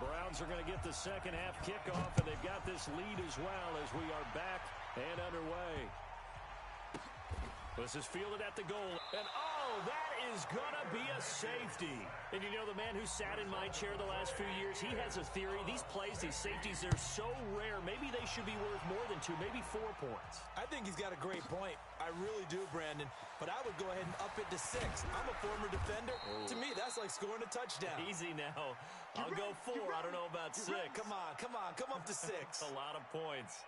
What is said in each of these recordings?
Browns are going to get the second half kickoff, and they've got this lead as well as we are back and underway. This is fielded at the goal. And, oh, that is going to be a safety. And you know, the man who sat in my chair the last few years, he has a theory. These plays, these safeties, they're so rare. Maybe they should be worth more than 2, maybe 4 points. I think he's got a great point. I really do, Brandon. But I would go ahead and up it to 6. I'm a former defender. Oh. To me, that's like scoring a touchdown. Easy now. I'll go 4. I don't know about 6. Come on. Come up to 6. A lot of points.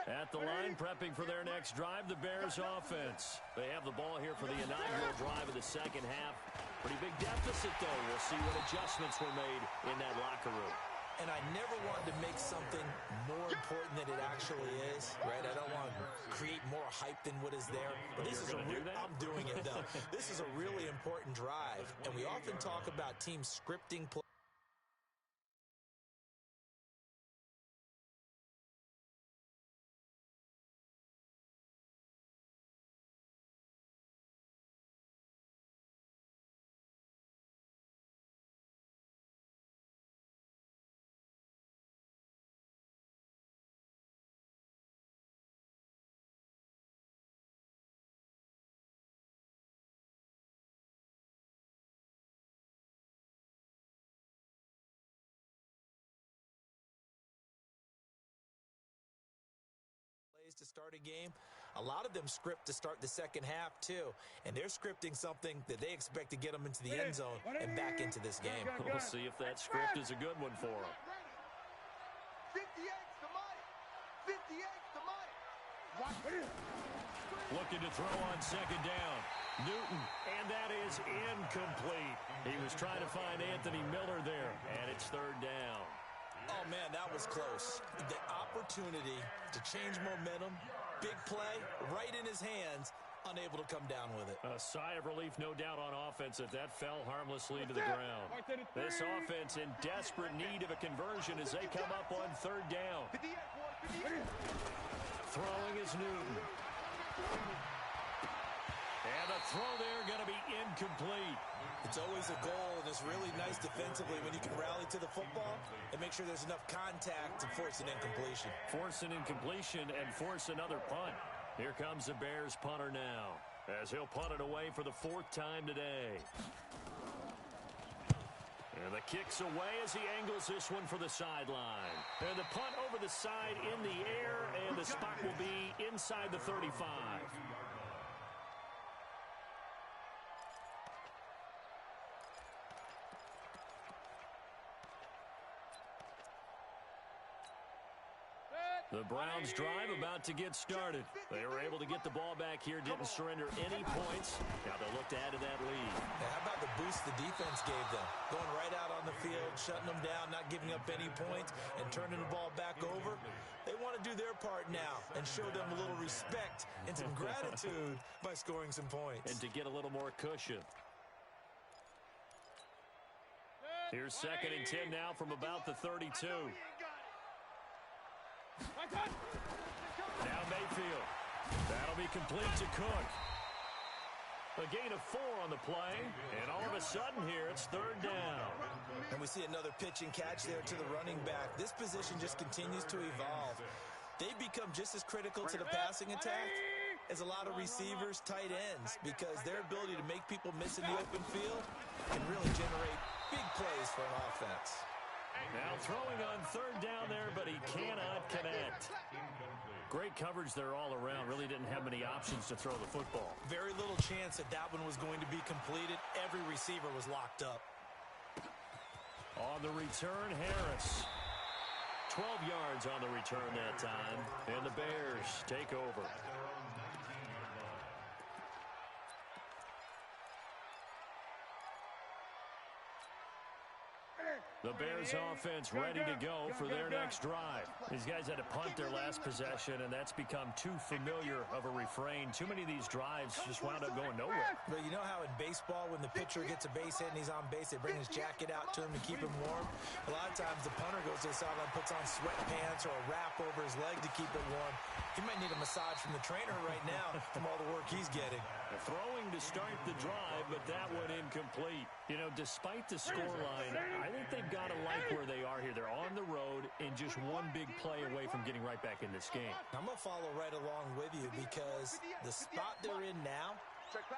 At the line, prepping for their next drive, the Bears offense. They have the ball here for the inaugural drive of the second half. Pretty big deficit, though. We'll see what adjustments were made in that locker room. And I never wanted to make something more important than it actually is, right? I don't want to create more hype than what is there. But this is I'm doing it, though. This is a really important drive. And we often talk about teams scripting plays. To start a game. A lot of them script to start the second half too, and they're scripting something that they expect to get them into the end zone and back into this game. We'll see if that script is a good one for them. 58's the money. 58's the money. Looking to throw on second down. Newton, and that is incomplete. He was trying to find Anthony Miller there, and it's third down. Oh, man, that was close. The opportunity to change momentum, big play, right in his hands, unable to come down with it. A sigh of relief, no doubt, on offense that fell harmlessly to the ground. This offense in desperate need of a conversion as they come up on third down. Throwing is Newton. And the throw there going to be incomplete. It's always a goal, and it's really nice defensively when you can rally to the football and make sure there's enough contact to force an incompletion. Force an incompletion and force another punt. Here comes the Bears punter now, as he'll punt it away for the 4th time today. And the kick's away as he angles this one for the sideline. And the punt over the side in the air, and the spot will be inside the 35. The Browns drive about to get started. They were able to get the ball back here, didn't surrender any points. Now they'll look to add to that lead. Now, how about the boost the defense gave them? Going right out on the field, shutting them down, not giving up any points, and turning the ball back over. They want to do their part now and show them a little respect and some gratitude by scoring some points. And to get a little more cushion. Here's 2nd and 10 now from about the 32. Now Mayfield. That'll be complete to Cook. A gain of 4 on the play, and all of a sudden here it's third down. And we see another pitch and catch there to the running back. This position just continues to evolve. They become just as critical to the passing attack as a lot of receivers, tight ends, because their ability to make people miss in the open field can really generate big plays for an offense. Now throwing on third down there, but he cannot connect. Great coverage there all around. Really didn't have many options to throw the football. Very little chance that one was going to be completed. Every receiver was locked up. On the return, Harris. 12 yards on the return that time. And the Bears take over. The Bears offense ready to go for their next drive. These guys had to punt their last possession, and that's become too familiar of a refrain. Too many of these drives just wound up going nowhere. But you know how in baseball, when the pitcher gets a base hit and he's on base, they bring his jacket out to him to keep him warm? A lot of times the punter goes to the sideline, puts on sweatpants or a wrap over his leg to keep it warm. He might need a massage from the trainer right now from all the work he's getting. Throwing to start the drive, but that one incomplete. You know, despite the scoreline, I think they've got to like where they are here. They're on the road and just one big play away from getting right back in this game. I'm going to follow right along with you because the spot they're in now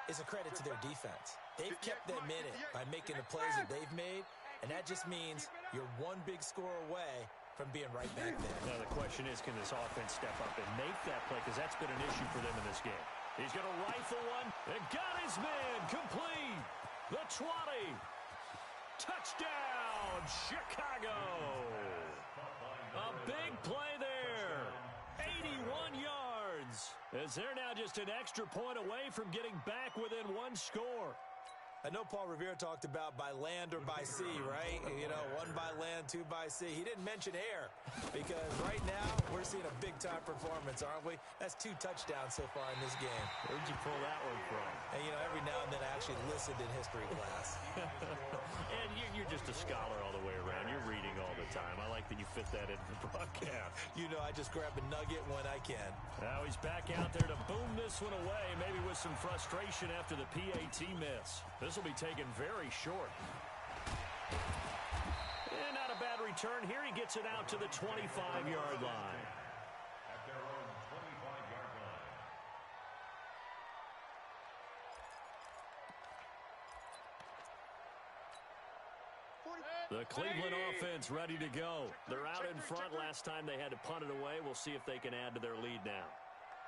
is a credit to their defense. They've kept them in it by making the plays that they've made, and that just means you're one big score away from being right back there. Now the question is, can this offense step up and make that play? Because that's been an issue for them in this game. He's going to rifle one and got his man complete. The 20. Touchdown, Chicago. A big play there. 81 yards. As they're now just an extra point away from getting back within one score. I know Paul Revere talked about by land or by sea, right? You know, one by land, two by sea. He didn't mention air because right now we're seeing a big-time performance, aren't we? That's 2 touchdowns so far in this game. Where'd you pull that one from? And, you know, every now and then I actually listened in history class. And you're just a scholar all the way around. You're reading all the time. I like that you fit that into the broadcast. You know, I just grab a nugget when I can. Now he's back out there to boom this one away, maybe with some frustration after the PAT miss. This will be taken very short. And not a bad return here. He gets it out to the 25-yard line. At their own 25-yard line. The Cleveland offense ready to go. They're out in front. Last time they had to punt it away. We'll see if they can add to their lead now.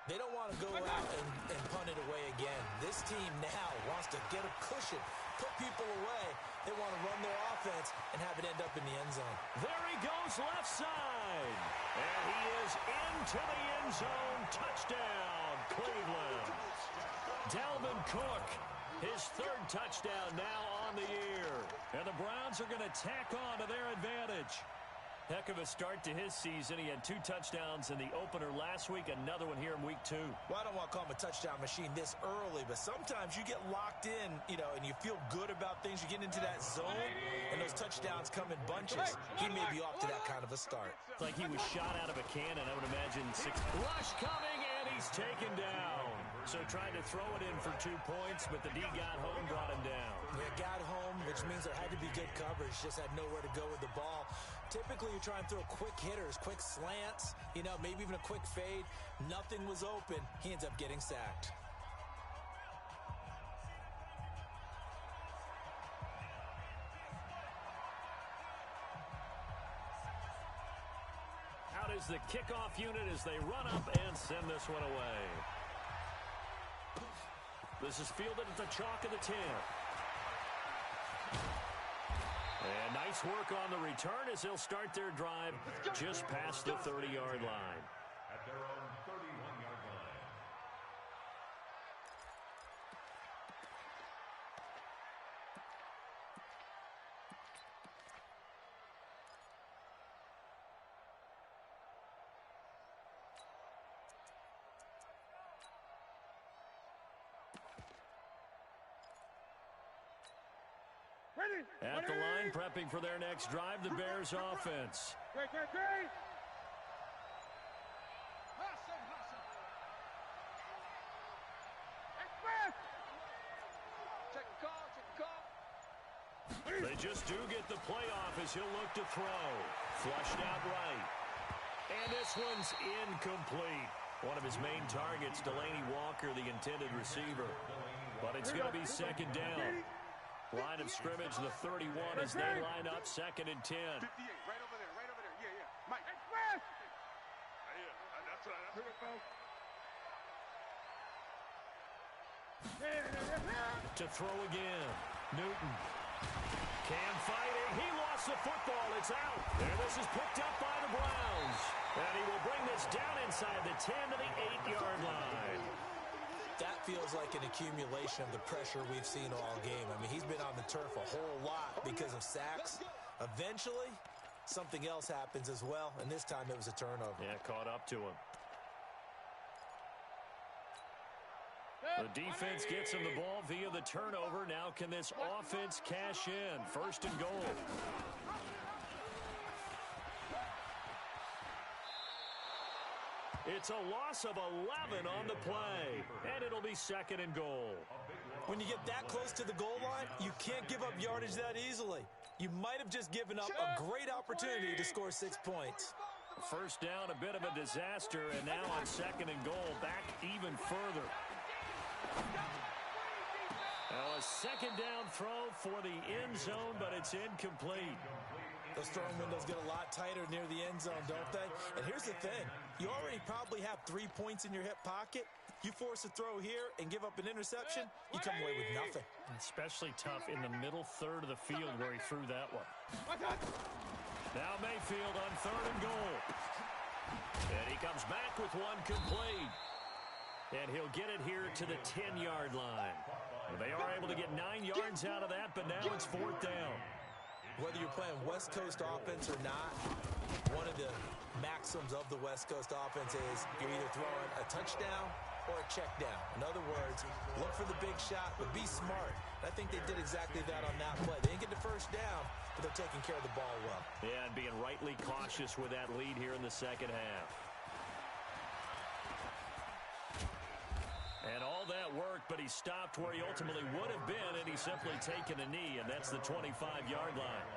They don't want to go out and punt it away again. This team now wants to get a cushion, put people away. They want to run their offense and have it end up in the end zone. There he goes left side. And he is into the end zone. Touchdown, Cleveland. Dalvin Cook, his 3rd touchdown now on the year. And the Browns are going to tack on to their advantage. Heck of a start to his season. He had 2 touchdowns in the opener last week, another one here in week 2. Well, I don't want to call him a touchdown machine this early, but sometimes you get locked in, you know, and you feel good about things. You get into that zone, and those touchdowns come in bunches. He may be off to that kind of a start. It's like he was shot out of a cannon. I would imagine 6. Rush coming, and he's taken down. So tried to throw it in for 2 points, but the D got home, brought him down. Yeah, got home, which means there had to be good coverage. Just had nowhere to go with the ball. Typically, you're trying to throw quick hitters, quick slants, you know, maybe even a quick fade. Nothing was open. He ends up getting sacked. Out is the kickoff unit as they run up and send this one away. This is fielded at the chalk of the 10. And nice work on the return as they'll start their drive just past the 30-yard line. At their own 31-yard line. At the line, prepping for their next drive, the Bears offense. They just do get the playoff as he'll look to throw. Flushed out right. And this one's incomplete. One of his main targets, Delaney Walker, the intended receiver. But it's going to be 2nd down. Line of scrimmage, the 31 as they line up, 2nd and 10. 58, right over there, right over there. Yeah, yeah. Mike. That's right. To throw again. Newton. Cam fighting. He lost the football. It's out. And this is picked up by the Browns. And he will bring this down inside the 10 to the 8-yard line. That feels like an accumulation of the pressure we've seen all game. I mean, he's been on the turf a whole lot because of sacks. Eventually, something else happens as well, and this time it was a turnover. Yeah, caught up to him. The defense gets him the ball via the turnover. Now can this offense cash in? 1st and goal. It's a loss of 11 on the play, and it'll be 2nd and goal. When you get that close to the goal line, you can't give up yardage that easily. You might have just given up a great opportunity to score 6 points. First down, a bit of a disaster, and now on 2nd and goal, back even further. Now a 2nd down throw for the end zone, but it's incomplete. Those throwing windows get a lot tighter near the end zone, don't they? And here's the thing. You already probably have 3 points in your hip pocket. You force a throw here and give up an interception, you come away with nothing. Especially tough in the middle third of the field where he threw that one. Now Mayfield on 3rd and goal. And he comes back with one complete. And he'll get it here to the 10-yard line. They are able to get 9 yards out of that, but now it's 4th down. Whether you're playing West Coast offense or not, one of the maxims of the West Coast offense is you're either throwing a touchdown or a check down. In other words, look for the big shot, but be smart. I think they did exactly that on that play. They didn't get the first down, but they're taking care of the ball well. Yeah, and being rightly cautious with that lead here in the second half. And all that worked, but he stopped where he ultimately would have been, and he's simply taken a knee, and that's the 25-yard line.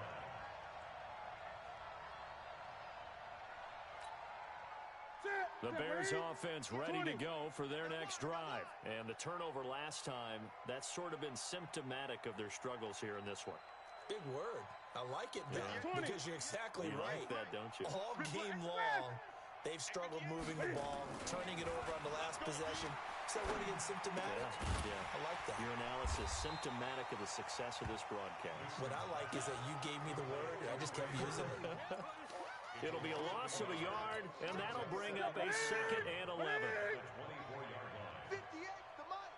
The Bears offense ready to go for their next drive. And the turnover last time, that's sort of been symptomatic of their struggles here in this one. Big word. I like it, Ben, because you're exactly right. You like that, don't you? All game long, they've struggled moving the ball, turning it over on the last possession. Is that word again, symptomatic? Yeah. I like that. Your analysis, symptomatic of the success of this broadcast. What I like is that you gave me the word, and I just kept using it. It'll be a loss of a yard, and that'll bring up a 2nd and 11. 58, the money.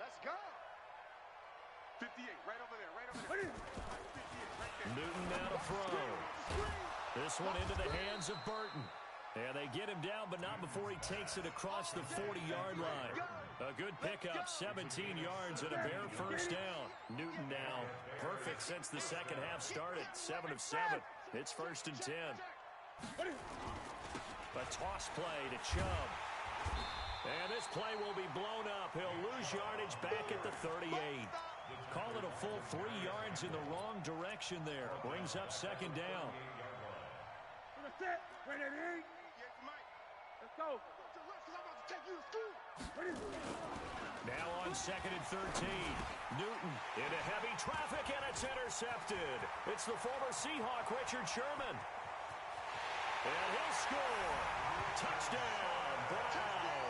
Let's go. 58, right over there, right over there. 58, right there. Newton now to throw. This one into the hands of Burton. And they get him down, but not before he takes it across the 40-yard line. A good pickup, 17 yards and a bare first down. Newton now perfect since the second half started, 7 of 7. It's 1st and 10. A toss play to Chubb. And this play will be blown up. He'll lose yardage back at the 38. Call it a full 3 yards in the wrong direction there. Brings up 2nd down. Let's go. Now on 2nd and 13. Newton into heavy traffic, and it's intercepted. It's the former Seahawk, Richard Sherman. And he'll score. Touchdown, Browns.